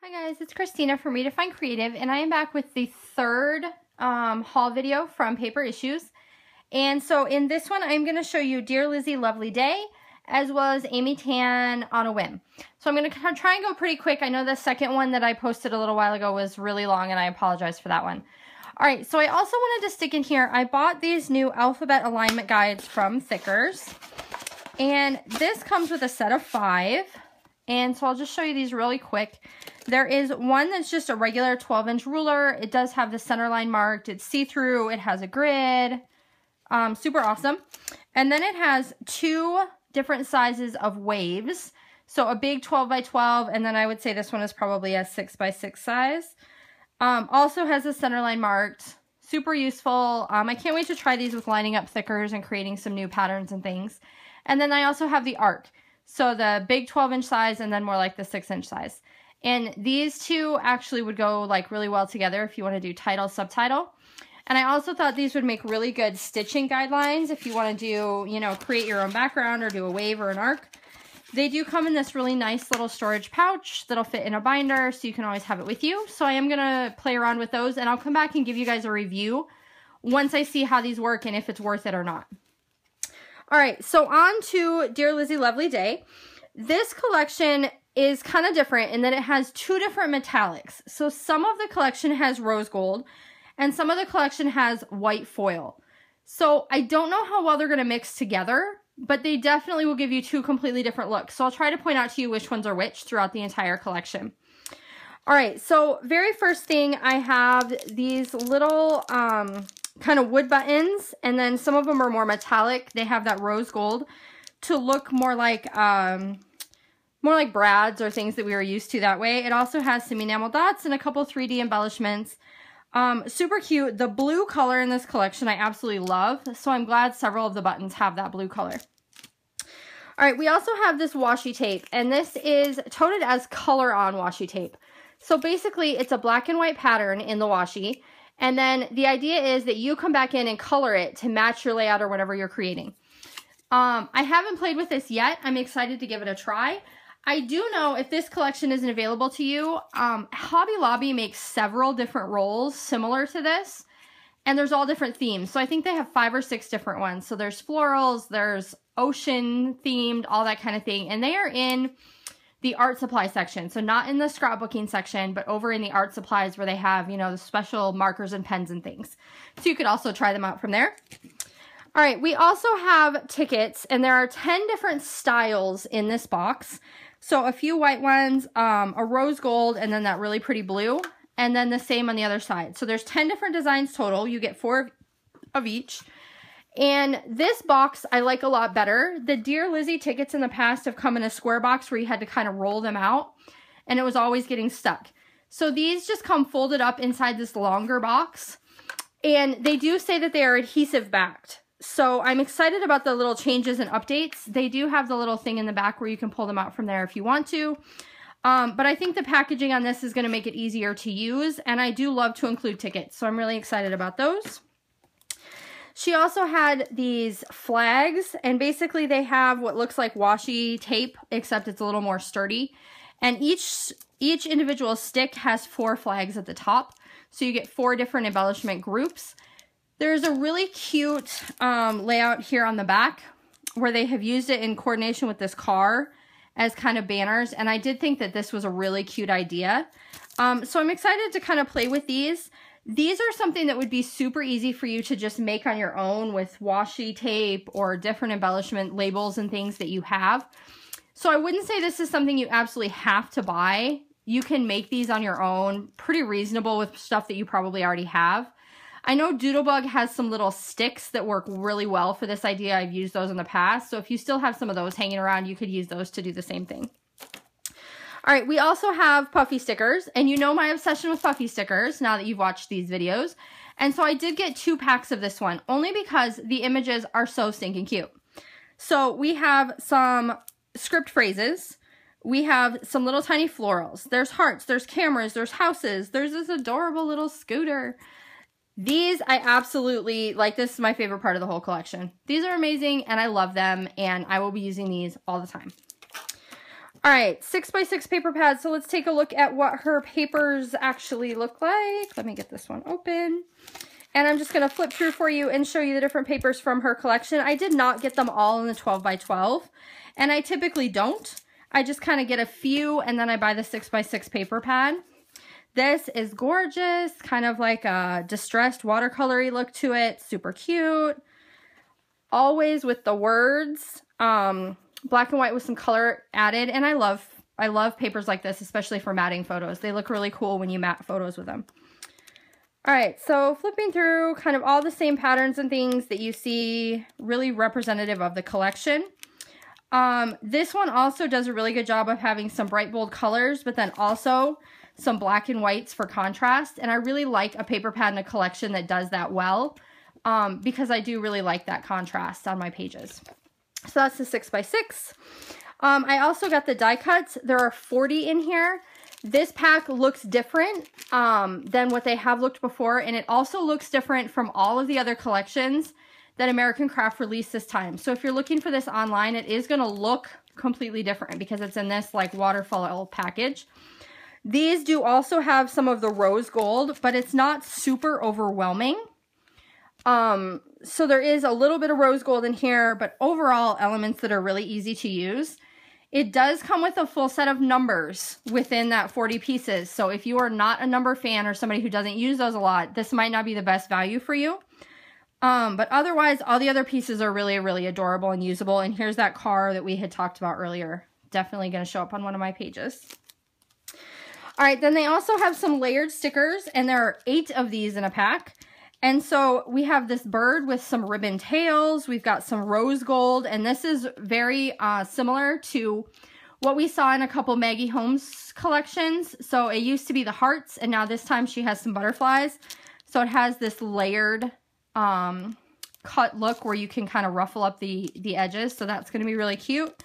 Hi guys, it's Christina from Redefine Creative, and I am back with the third haul video from Paper Issues. And so in this one, I'm going to show you Dear Lizzy, Lovely Day, as well as Amy Tan on a Whim. So I'm going to try and go pretty quick. I know the second one that I posted a little while ago was really long, and I apologize for that one. Alright, so I also wanted to stick in here, I bought these new alphabet alignment guides from Thickers. And this comes with a set of 5. And so I'll just show you these really quick. There is one that's just a regular 12-inch ruler. It does have the center line marked. It's see-through. It has a grid. Super awesome. And then it has 2 different sizes of waves. So a big 12 by 12, and then I would say this one is probably a 6 by 6 size. Also has the center line marked. Super useful. I can't wait to try these with lining up thickers and creating some new patterns and things. And then I also have the arc. So the big 12-inch size and then more like the 6-inch size. And these two actually would go like really well together if you want to do title, subtitle. And I also thought these would make really good stitching guidelines if you want to do, you know, create your own background or do a wave or an arc. They do come in this really nice little storage pouch that'll fit in a binder so you can always have it with you. So I am going to play around with those and I'll come back and give you guys a review once I see how these work and if it's worth it or not. Alright, so on to Dear Lizzy, Lovely Day. This collection is kind of different in that it has 2 different metallics. So some of the collection has rose gold and some of the collection has white foil. So I don't know how well they're going to mix together, but they definitely will give you 2 completely different looks. So I'll try to point out to you which ones are which throughout the entire collection. Alright, so very first thing I have these little kind of wood buttons, and then some of them are more metallic. They have that rose gold to look more like brads or things that we were used to that way. It also has some enamel dots and a couple 3D embellishments. Super cute. The blue color in this collection I absolutely love, so I'm glad several of the buttons have that blue color. Alright, we also have this washi tape, and this is toted as color on washi tape. So basically it's a black and white pattern in the washi. And then the idea is that you come back in and color it to match your layout or whatever you're creating. I haven't played with this yet. I'm excited to give it a try. I do know if this collection isn't available to you, Hobby Lobby makes several different rolls similar to this. And there's all different themes. So I think they have 5 or 6 different ones. So there's florals, there's ocean themed, all that kind of thing. And they are in the art supply section. So not in the scrapbooking section, but over in the art supplies where they have, you know, the special markers and pens and things. So you could also try them out from there. All right, we also have tickets, and there are 10 different styles in this box. So a few white ones, a rose gold, and then that really pretty blue, and then the same on the other side. So there's 10 different designs total. You get 4 of each. And this box I like a lot better. The Dear Lizzy tickets in the past have come in a square box where you had to kind of roll them out, and it was always getting stuck. So these just come folded up inside this longer box, and they do say that they are adhesive backed. So I'm excited about the little changes and updates. They do have the little thing in the back where you can pull them out from there if you want to. But I think the packaging on this is going to make it easier to use, and I do love to include tickets, so I'm really excited about those. She also had these flags, and basically they have what looks like washi tape, except it's a little more sturdy. And each individual stick has 4 flags at the top, so you get 4 different embellishment groups. There's a really cute layout here on the back where they have used it in coordination with this car as kind of banners, and I did think that this was a really cute idea. So I'm excited to kind of play with these. These are something that would be super easy for you to just make on your own with washi tape or different embellishment labels and things that you have. So I wouldn't say this is something you absolutely have to buy. You can make these on your own, pretty reasonable with stuff that you probably already have. I know Doodlebug has some little sticks that work really well for this idea. I've used those in the past. So if you still have some of those hanging around, you could use those to do the same thing. All right, we also have puffy stickers, and you know my obsession with puffy stickers now that you've watched these videos. And so I did get 2 packs of this one, only because the images are so stinking cute. So we have some script phrases. We have some little tiny florals. There's hearts, there's cameras, there's houses, there's this adorable little scooter. These I absolutely, like, this is my favorite part of the whole collection. These are amazing, and I love them, and I will be using these all the time. All right, 6x6 paper pad. So let's take a look at what her papers actually look like. Let me get this one open. And I'm just going to flip through for you and show you the different papers from her collection. I did not get them all in the 12x12, and I typically don't. I just kind of get a few, and then I buy the 6x6 paper pad. This is gorgeous, kind of like a distressed watercolory look to it. Super cute. Always with the words. Black and white with some color added, and I love papers like this, especially for matting photos. They look really cool when you matte photos with them. All right, so flipping through kind of all the same patterns and things that you see, really representative of the collection. This one also does a really good job of having some bright bold colors, but then also some black and whites for contrast, and I really like a paper pad in a collection that does that well, because I do really like that contrast on my pages. So that's the 6x6. I also got the die cuts. There are 40 in here. This pack looks different than what they have looked before, and it also looks different from all of the other collections that American Craft released this time. So if you're looking for this online, it is going to look completely different because it's in this like waterfall package. These do also have some of the rose gold, but it's not super overwhelming. So there is a little bit of rose gold in here, but overall elements that are really easy to use. It does come with a full set of numbers within that 40 pieces. So if you are not a number fan or somebody who doesn't use those a lot, this might not be the best value for you. But otherwise, all the other pieces are really, really adorable and usable. And here's that car that we had talked about earlier. Definitely going to show up on one of my pages. All right, then they also have some layered stickers, and there are 8 of these in a pack. And so we have this bird with some ribbon tails. We've got some rose gold, and this is very similar to what we saw in a couple Maggie Holmes collections. So it used to be the hearts, and now this time she has some butterflies. So it has this layered cut look where you can kind of ruffle up the edges. So that's going to be really cute.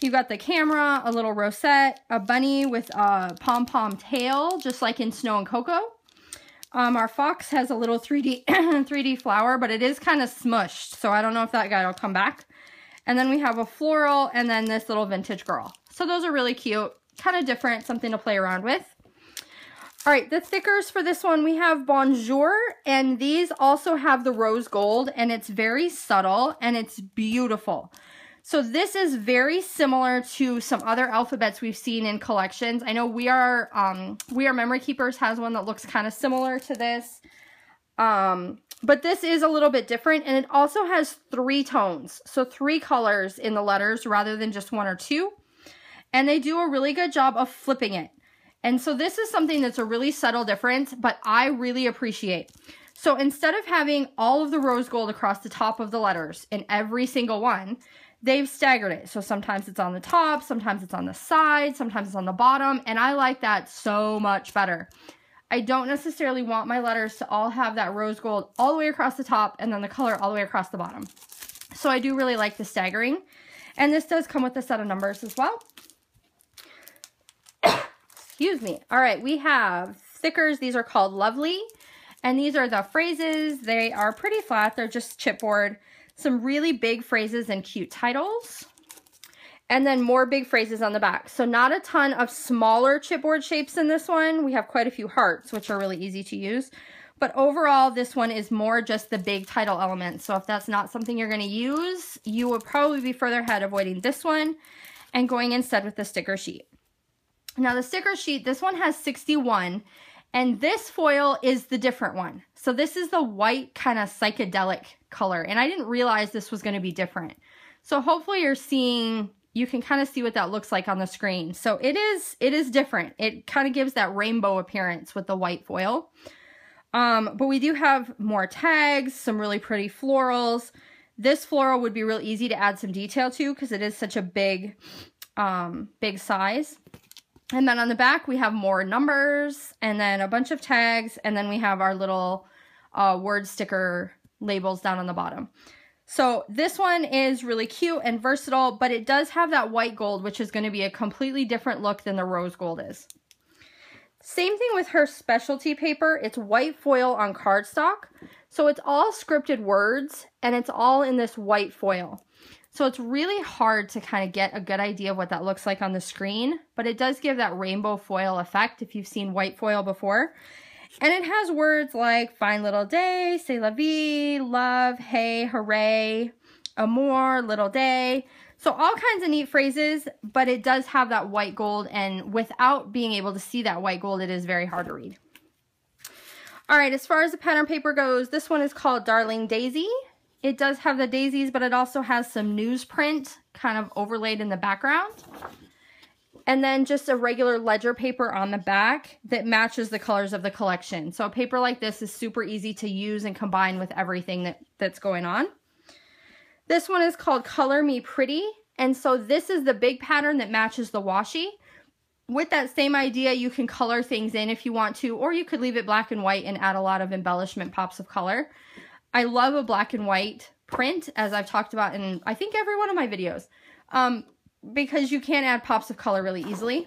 You've got the camera, a little rosette, a bunny with a pom-pom tail, just like in Snow and Cocoa. Our fox has a little 3D flower, but it is kind of smushed, so I don't know if that guy will come back. And then we have a floral, and then this little vintage girl. So those are really cute, kind of different, something to play around with. All right, the stickers for this one, we have Bonjour, and these also have the rose gold, and it's very subtle, and it's beautiful. So this is very similar to some other alphabets we've seen in collections. I know We Are Memory Keepers has one that looks kind of similar to this. But this is a little bit different, and it also has 3 tones. So 3 colors in the letters rather than just 1 or 2. And they do a really good job of flipping it. And so this is something that's a really subtle difference, but I really appreciate. So instead of having all of the rose gold across the top of the letters in every single one, they've staggered it. So sometimes it's on the top, sometimes it's on the side, sometimes it's on the bottom, and I like that so much better. I don't necessarily want my letters to all have that rose gold all the way across the top and then the color all the way across the bottom. So I do really like the staggering. And this does come with a set of numbers as well. Excuse me. All right, we have stickers. These are called Lovely. And these are the phrases. They are pretty flat. They're just chipboard. Some really big phrases and cute titles. And then more big phrases on the back. So not a ton of smaller chipboard shapes in this one. We have quite a few hearts, which are really easy to use. But overall, this one is more just the big title elements. So if that's not something you're going to use, you would probably be further ahead avoiding this one and going instead with the sticker sheet. Now the sticker sheet, this one has 61. And this foil is the different one. So this is the white kind of psychedelic color. And I didn't realize this was going to be different. So hopefully you're seeing, you can kind of see what that looks like on the screen. So it is different. It kind of gives that rainbow appearance with the white foil. But we do have more tags, some really pretty florals. This floral would be real easy to add some detail to because it is such a big, big size. And then on the back, we have more numbers and then a bunch of tags. And then we have our little word sticker labels down on the bottom. So this one is really cute and versatile, but it does have that white gold, which is going to be a completely different look than the rose gold is. Same thing with her specialty paper. It's white foil on cardstock. So it's all scripted words and it's all in this white foil. So it's really hard to kind of get a good idea of what that looks like on the screen, but it does give that rainbow foil effect if you've seen white foil before. And it has words like fine little day, c'est la vie, love, hey, hooray, amour, little day. So all kinds of neat phrases, but it does have that white gold, and without being able to see that white gold, it is very hard to read. All right, as far as the pattern paper goes, this one is called Darling Daisy. It does have the daisies, but it also has some newsprint kind of overlaid in the background. And then just a regular ledger paper on the back that matches the colors of the collection. So a paper like this is super easy to use and combine with everything that's going on. This one is called Color Me Pretty. And so this is the big pattern that matches the washi. With that same idea, you can color things in if you want to, or you could leave it black and white and add a lot of embellishment pops of color. I love a black and white print, as I've talked about in, I think, every one of my videos, because you can add pops of color really easily.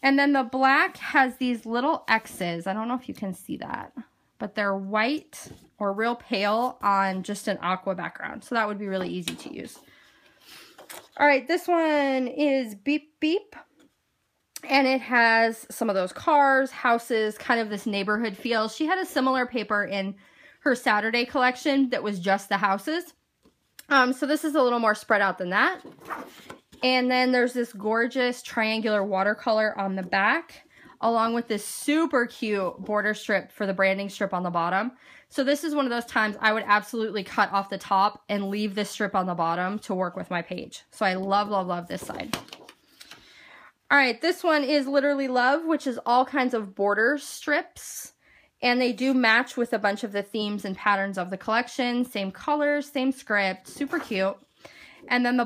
And then the black has these little X's. I don't know if you can see that, but they're white or real pale on just an aqua background. So that would be really easy to use. All right, this one is Beep Beep. And it has some of those cars, houses, kind of this neighborhood feel. She had a similar paper in her Saturday collection that was just the houses. So this is a little more spread out than that. And then there's this gorgeous triangular watercolor on the back, along with this super cute border strip for the branding strip on the bottom. So this is one of those times I would absolutely cut off the top and leave this strip on the bottom to work with my page. So I love, love, love this side. All right, this one is Literally Love, which is all kinds of border strips. And they do match with a bunch of the themes and patterns of the collection. Same colors, same script, super cute. And then the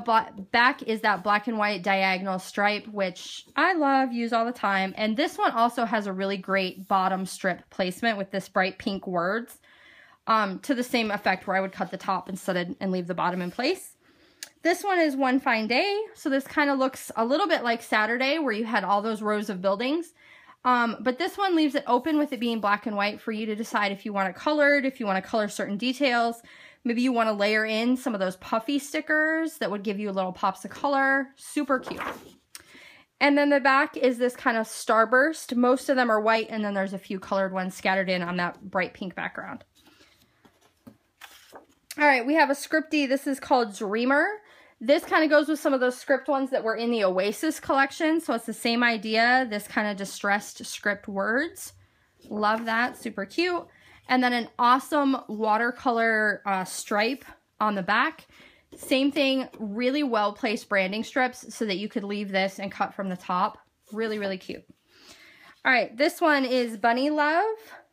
back is that black and white diagonal stripe, which I love, use all the time. And this one also has a really great bottom strip placement with this bright pink words to the same effect where I would cut the top instead and leave the bottom in place. This one is One Fine Day. So this kind of looks a little bit like Saturday where you had all those rows of buildings. But this one leaves it open with it being black and white for you to decide if you want it colored, if you want to color certain details. Maybe you want to layer in some of those puffy stickers that would give you little pops of color. Super cute. And then the back is this kind of starburst. Most of them are white, and then there's a few colored ones scattered in on that bright pink background. All right, we have a scripty. This is called Dreamer. This kind of goes with some of those script ones that were in the Oasis collection. So it's the same idea, this kind of distressed script words. Love that, super cute. And then an awesome watercolor stripe on the back. Same thing, really well-placed branding strips so that you could leave this and cut from the top. Really, really cute. All right, this one is Bunny Love.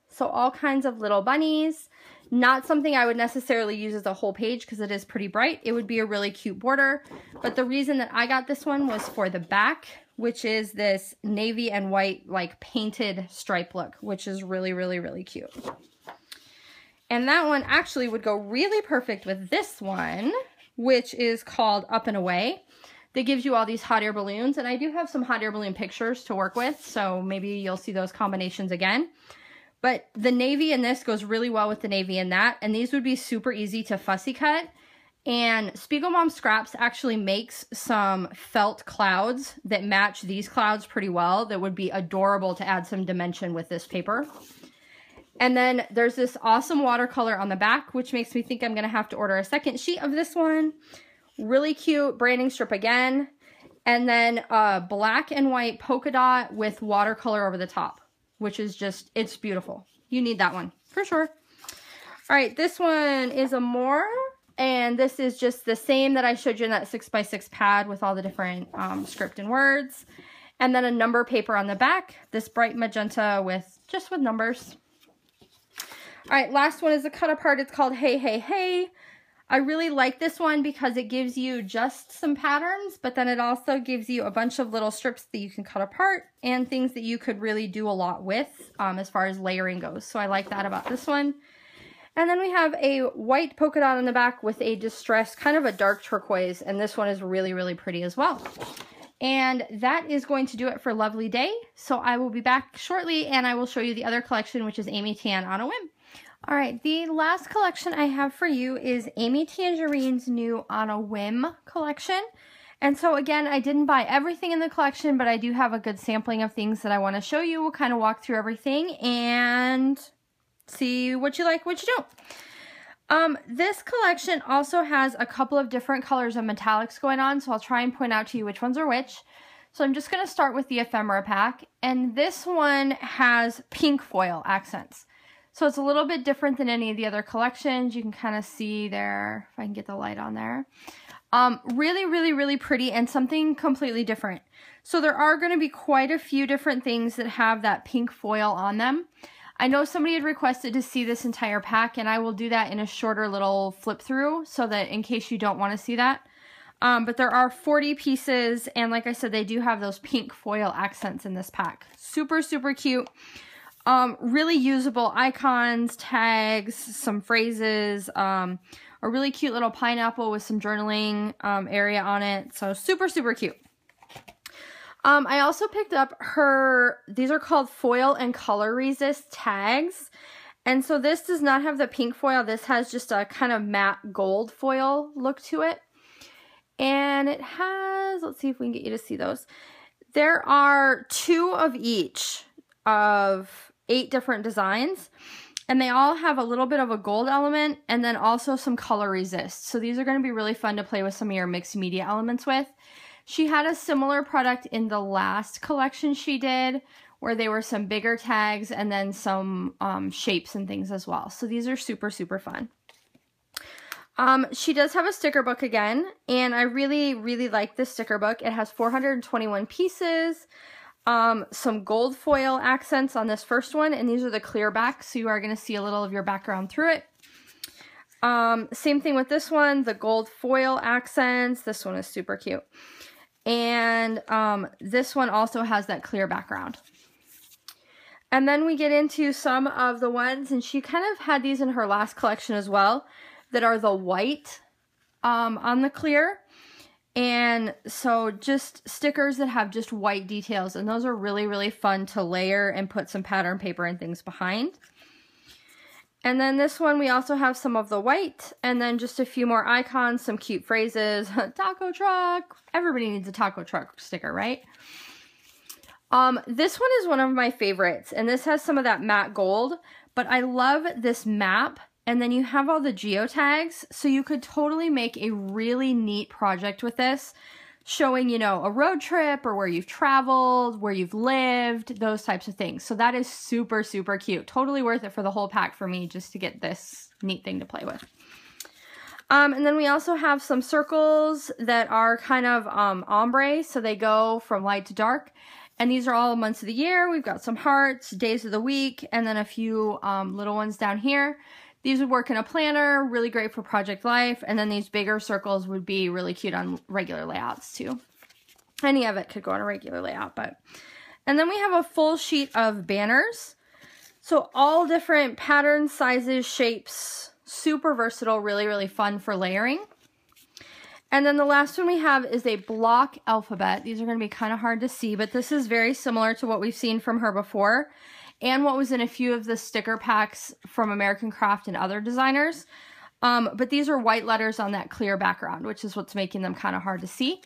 So all kinds of little bunnies. Not something I would necessarily use as a whole page because it is pretty bright. It would be a really cute border. But the reason that I got this one was for the back, which is this navy and white like painted stripe look, which is really, really, really cute. And that one actually would go really perfect with this one, which is called Up and Away. That gives you all these hot air balloons. And I do have some hot air balloon pictures to work with, so maybe you'll see those combinations again. But the navy in this goes really well with the navy in that. And these would be super easy to fussy cut. And Spiegel Mom Scraps actually makes some felt clouds that match these clouds pretty well. That would be adorable to add some dimension with this paper. And then there's this awesome watercolor on the back, which makes me think I'm going to have to order a second sheet of this one. Really cute branding strip again. And then a black and white polka dot with watercolor over the top, which is just, it's beautiful. You need that one for sure. All right, this one is Amore. And this is just the same that I showed you in that 6x6 pad with all the different script and words. And then a number paper on the back, this bright magenta with numbers. All right, last one is a cut apart. It's called Hey, Hey, Hey. I really like this one because it gives you just some patterns, but then it also gives you a bunch of little strips that you can cut apart and things that you could really do a lot with as far as layering goes. So I like that about this one. And then we have a white polka dot on the back with a distressed, kind of a dark turquoise, and this one is really, really pretty as well. And that is going to do it for Lovely Day. So I will be back shortly and I will show you the other collection, which is Amy Tan on a Whim. All right, the last collection I have for you is Amy Tangerine's new On a Whim collection. And so again, I didn't buy everything in the collection, but I do have a good sampling of things that I want to show you. We'll kind of walk through everything and see what you like, what you don't. This collection also has a couple of different colors of metallics going on, so I'll try and point out to you which ones are which. So I'm just going to start with the ephemera pack, and this one has pink foil accents. So it's a little bit different than any of the other collections. You can kind of see there, if I can get the light on there. Really, really, really pretty and something completely different. So there are going to be quite a few different things that have that pink foil on them. I know somebody had requested to see this entire pack, and I will do that in a shorter little flip through so that in case you don't want to see that. But there are 40 pieces, and like I said, they do have those pink foil accents in this pack. Super, super cute. Really usable icons, tags, some phrases, a really cute little pineapple with some journaling area on it. So super, super cute. I also picked up these are called foil and color resist tags. And so this does not have the pink foil. This has just a kind of matte gold foil look to it. And it has, let's see if we can get you to see those. There are 2 of each of 8 different designs, and they all have a little bit of a gold element and then also some color resist. So these are going to be really fun to play with some of your mixed media elements with. She had a similar product in the last collection she did where they were some bigger tags and then some shapes and things as well. So these are super, super fun. She does have a sticker book again, and I really, really like this sticker book. It has 421 pieces. Some gold foil accents on this first one, and these are the clear backs, so you are going to see a little of your background through it. Same thing with this one, the gold foil accents. This one is super cute. And this one also has that clear background. And then we get into some of the ones, and she kind of had these in her last collection as well, that are the white on the clear. And so just stickers that have just white details, and those are really, really fun to layer and put some pattern paper and things behind. And then this one, we also have some of the white, and then just a few more icons, some cute phrases. Taco truck. Everybody needs a taco truck sticker, right? This one is one of my favorites, and this has some of that matte gold, but I love this map. And then you have all the geotags, so you could totally make a really neat project with this, showing, you know, a road trip or where you've traveled, where you've lived, those types of things. So that is super, super cute. Totally worth it for the whole pack for me just to get this neat thing to play with. And then we also have some circles that are kind of ombre, so they go from light to dark. And these are all months of the year. We've got some hearts, days of the week, and then a few little ones down here. These would work in a planner, really great for project life, and then these bigger circles would be really cute on regular layouts too. Any of it could go on a regular layout, but. And then we have a full sheet of banners. So all different patterns, sizes, shapes, super versatile, really, really fun for layering. And then the last one we have is a block alphabet. These are going to be kind of hard to see, but this is very similar to what we've seen from her before, and what was in a few of the sticker packs from American Craft and other designers. But these are white letters on that clear background, which is what's making them kind of hard to see.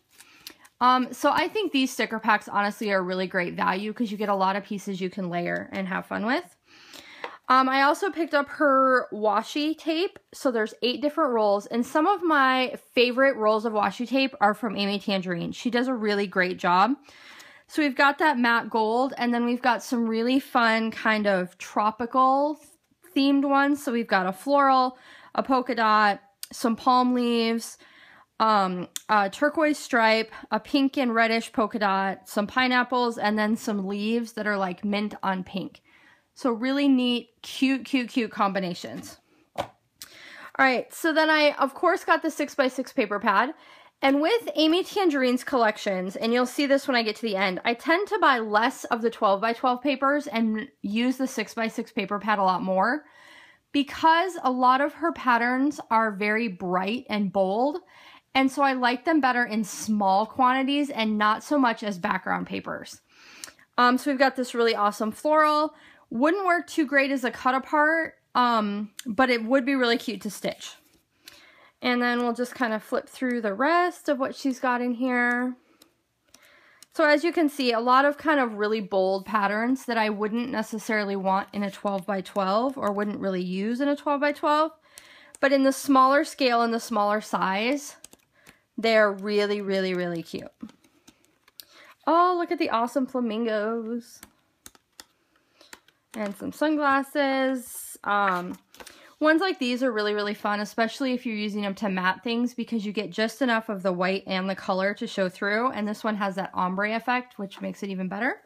So I think these sticker packs honestly are really great value because you get a lot of pieces you can layer and have fun with. I also picked up her washi tape. So there's 8 different rolls, and some of my favorite rolls of washi tape are from Amy Tangerine. She does a really great job. So we've got that matte gold, and then we've got some really fun kind of tropical themed ones. So we've got a floral, a polka dot, some palm leaves, a turquoise stripe, a pink and reddish polka dot, some pineapples, and then some leaves that are like mint on pink. So really neat, cute, cute, cute combinations. All right, so then I, of course, got the 6x6 paper pad. And with Amy Tangerine's collections, and you'll see this when I get to the end, I tend to buy less of the 12x12 papers and use the 6x6 paper pad a lot more because a lot of her patterns are very bright and bold. And so I like them better in small quantities and not so much as background papers. So we've got this really awesome floral. Wouldn't work too great as a cut apart but it would be really cute to stitch. And then we'll just kind of flip through the rest of what she's got in here. So as you can see, a lot of kind of really bold patterns that I wouldn't necessarily want in a 12 by 12 or wouldn't really use in a 12 by 12. But in the smaller scale and the smaller size, they're really, really, really cute. Oh, look at the awesome flamingos. And some sunglasses. Ones like these are really, really fun, especially if you're using them to matte things, because you get just enough of the white and the color to show through. And this one has that ombre effect, which makes it even better.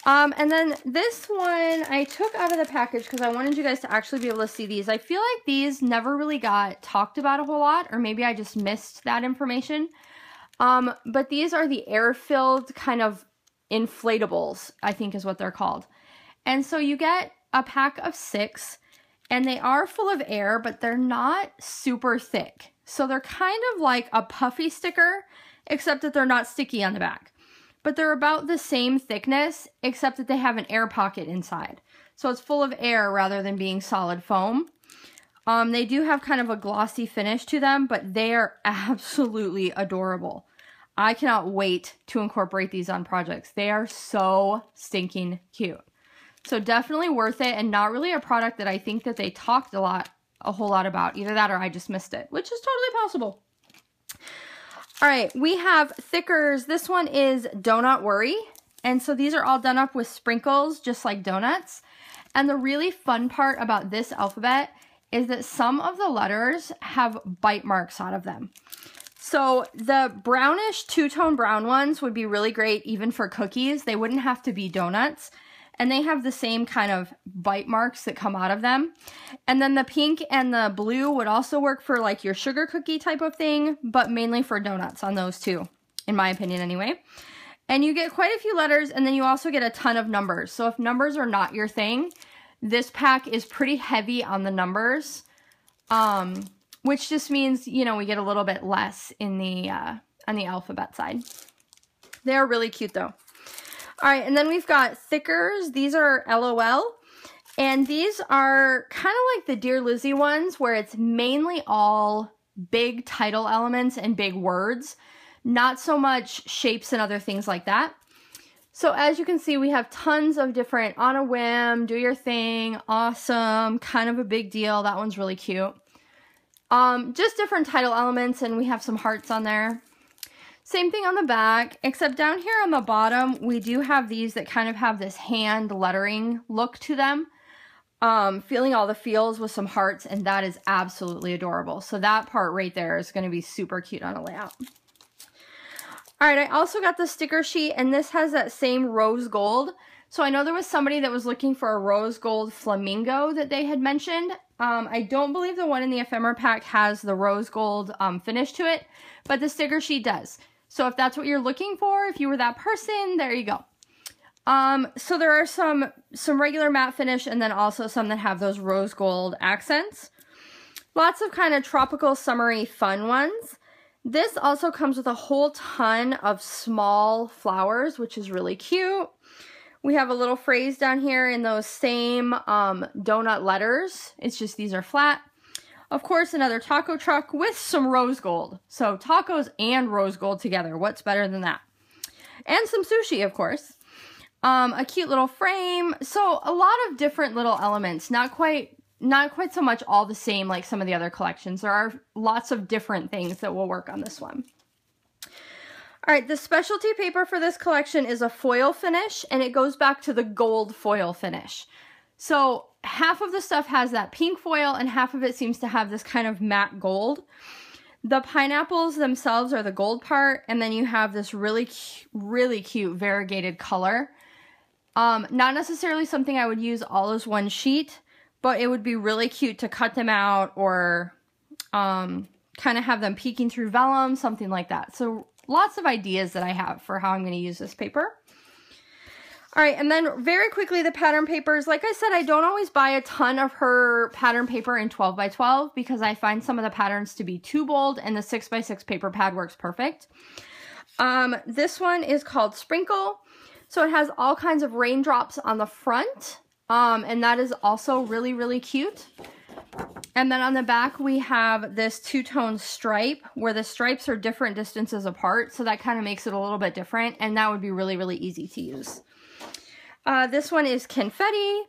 And then this one I took out of the package because I wanted you guys to actually be able to see these. I feel like these never really got talked about a whole lot, or maybe I just missed that information. But these are the air-filled kind of inflatables, I think is what they're called. And so you get a pack of 6. And they are full of air, but they're not super thick. So they're kind of like a puffy sticker, except that they're not sticky on the back. But they're about the same thickness, except that they have an air pocket inside. So it's full of air rather than being solid foam. They do have kind of a glossy finish to them, but they are absolutely adorable. I cannot wait to incorporate these on projects. They are so stinking cute. So definitely worth it, and not really a product that I think that they talked a whole lot about. Either that or I just missed it, which is totally possible. All right, we have thickers. This one is Donut Worry. And so these are all done up with sprinkles, just like donuts. And the really fun part about this alphabet is that some of the letters have bite marks out of them. So the brownish two-tone brown ones would be really great even for cookies. They wouldn't have to be donuts. And they have the same kind of bite marks that come out of them. And then the pink and the blue would also work for like your sugar cookie type of thing, but mainly for donuts on those two, in my opinion anyway. And you get quite a few letters, and then you also get a ton of numbers. So if numbers are not your thing, this pack is pretty heavy on the numbers, which just means, you know, we get a little bit less in the on the alphabet side. They're really cute though. All right, and then we've got thickers. These are LOL, and these are kind of like the Dear Lizzy ones, where it's mainly all big title elements and big words, not so much shapes and other things like that. So as you can see, we have tons of different On a Whim, Do Your Thing, Awesome, Kind of a Big Deal. That one's really cute. Just different title elements, and we have some hearts on there. Same thing on the back, except down here on the bottom, we do have these that kind of have this hand lettering look to them. Feeling all the feels with some hearts, and that is absolutely adorable. So that part right there is going to be super cute on a layout. All right, I also got the sticker sheet, and this has that same rose gold. So I know there was somebody that was looking for a rose gold flamingo that they had mentioned. I don't believe the one in the ephemera pack has the rose gold finish to it, but the sticker sheet does. So if that's what you're looking for, if you were that person, there you go. So there are some regular matte finish, and then also some that have those rose gold accents. Lots of kind of tropical, summery, fun ones. This also comes with a whole ton of small flowers, which is really cute. We have a little phrase down here in those same donut letters. It's just these are flat. Of course, another taco truck with some rose gold. So tacos and rose gold together. What's better than that? And some sushi, of course. A cute little frame. So a lot of different little elements. Not quite so much all the same like some of the other collections. There are lots of different things that will work on this one. All right, the specialty paper for this collection is a foil finish, and it goes back to the gold foil finish. So half of the stuff has that pink foil, and half of it seems to have this kind of matte gold. The pineapples themselves are the gold part, and then you have this really cute variegated color. Not necessarily something I would use all as one sheet, but it would be really cute to cut them out or kind of have them peeking through vellum, something like that. So lots of ideas that I have for how I'm going to use this paper. All right, and then very quickly, the pattern papers. Like I said, I don't always buy a ton of her pattern paper in 12 by 12 because I find some of the patterns to be too bold, and the 6 by 6 paper pad works perfect. This one is called Sprinkle. So it has all kinds of raindrops on the front, And that is also really, really cute. And then on the back, we have this two-tone stripe where the stripes are different distances apart. So that kind of makes it a little bit different. And that would be really, really easy to use. This one is confetti,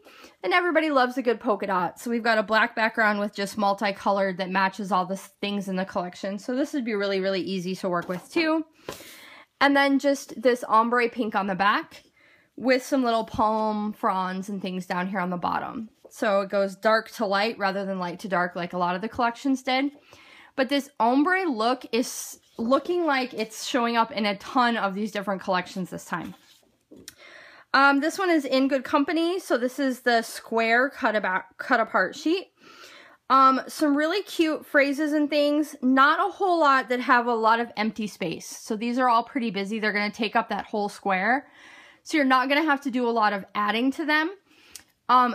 and everybody loves a good polka dot. So we've got a black background with just multicolored that matches all the things in the collection. So this would be really, really easy to work with too. And then just this ombre pink on the back with some little palm fronds and things down here on the bottom. So it goes dark to light rather than light to dark like a lot of the collections did. But this ombre look is looking like it's showing up in a ton of these different collections this time. This one is In Good Company. So this is the square cut apart sheet. Some really cute phrases and things. Not a whole lot that have a lot of empty space. So these are all pretty busy. They're going to take up that whole square. So you're not going to have to do a lot of adding to them.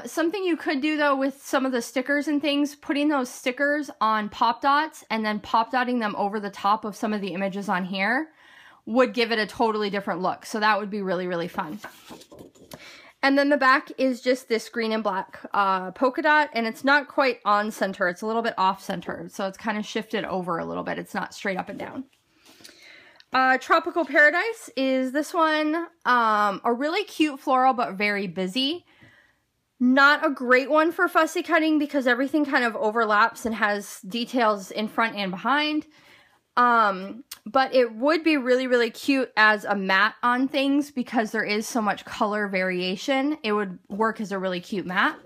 Something you could do though with some of the stickers and things, putting those stickers on pop dots and then pop dotting them over the top of some of the images on here would give it a totally different look. So that would be really, really fun. And then the back is just this green and black polka dot, and it's not quite on center. It's a little bit off center. So it's kind of shifted over a little bit. It's not straight up and down. Tropical Paradise is this one. A really cute floral, but very busy. Not a great one for fussy cutting because everything kind of overlaps and has details in front and behind. But it would be really, really cute as a matte on things because there is so much color variation. It would work as a really cute matte.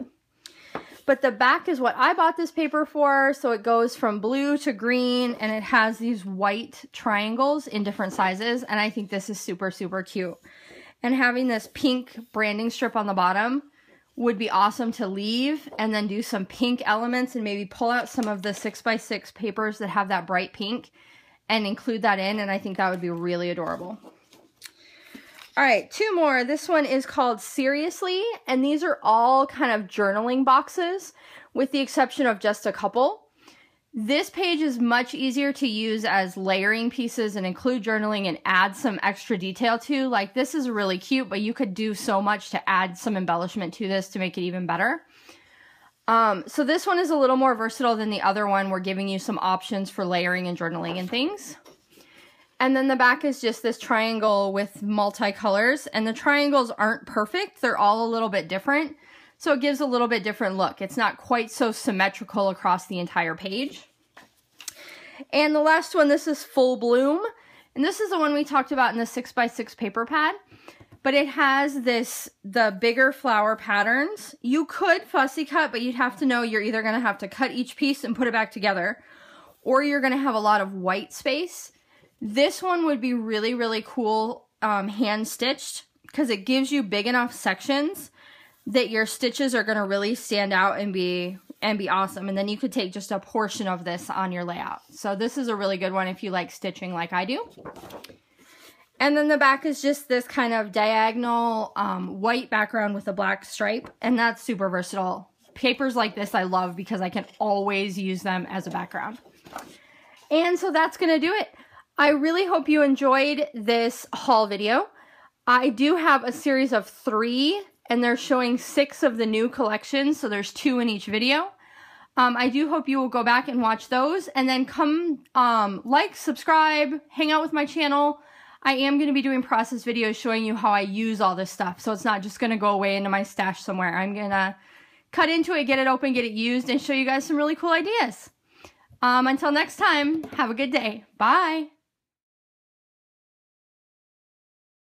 But the back is what I bought this paper for. So it goes from blue to green and it has these white triangles in different sizes. And I think this is super, super cute. And having this pink branding strip on the bottom would be awesome to leave and then do some pink elements and maybe pull out some of the 6x6 papers that have that bright pink and include that in, and I think that would be really adorable. All right, two more. This one is called Seriously, and these are all kind of journaling boxes with the exception of just a couple. This page is much easier to use as layering pieces and include journaling and add some extra detail to. Like this is really cute, but you could do so much to add some embellishment to this to make it even better. So this one is a little more versatile than the other one. We're giving you some options for layering and journaling and things. And then the back is just this triangle with multicolors, and the triangles aren't perfect. They're all a little bit different. So it gives a little bit different look. It's not quite so symmetrical across the entire page. And the last one, this is Full Bloom. And this is the one we talked about in the 6x6 paper pad. But it has the bigger flower patterns. You could fussy cut, but you'd have to know you're either going to have to cut each piece and put it back together, or you're going to have a lot of white space. This one would be really, really cool hand stitched because it gives you big enough sections that your stitches are going to really stand out and be awesome. And then you could take just a portion of this on your layout. So this is a really good one if you like stitching like I do. And then the back is just this kind of diagonal white background with a black stripe. And that's super versatile. Papers like this I love because I can always use them as a background. And so that's going to do it. I really hope you enjoyed this haul video. I do have a series of 3 and they're showing 6 of the new collections. So there's 2 in each video. I do hope you will go back and watch those and then come like, subscribe, hang out with my channel. I am going to be doing process videos showing you how I use all this stuff. So it's not just going to go away into my stash somewhere. I'm going to cut into it, get it open, get it used, and show you guys some really cool ideas. Until next time, have a good day. Bye.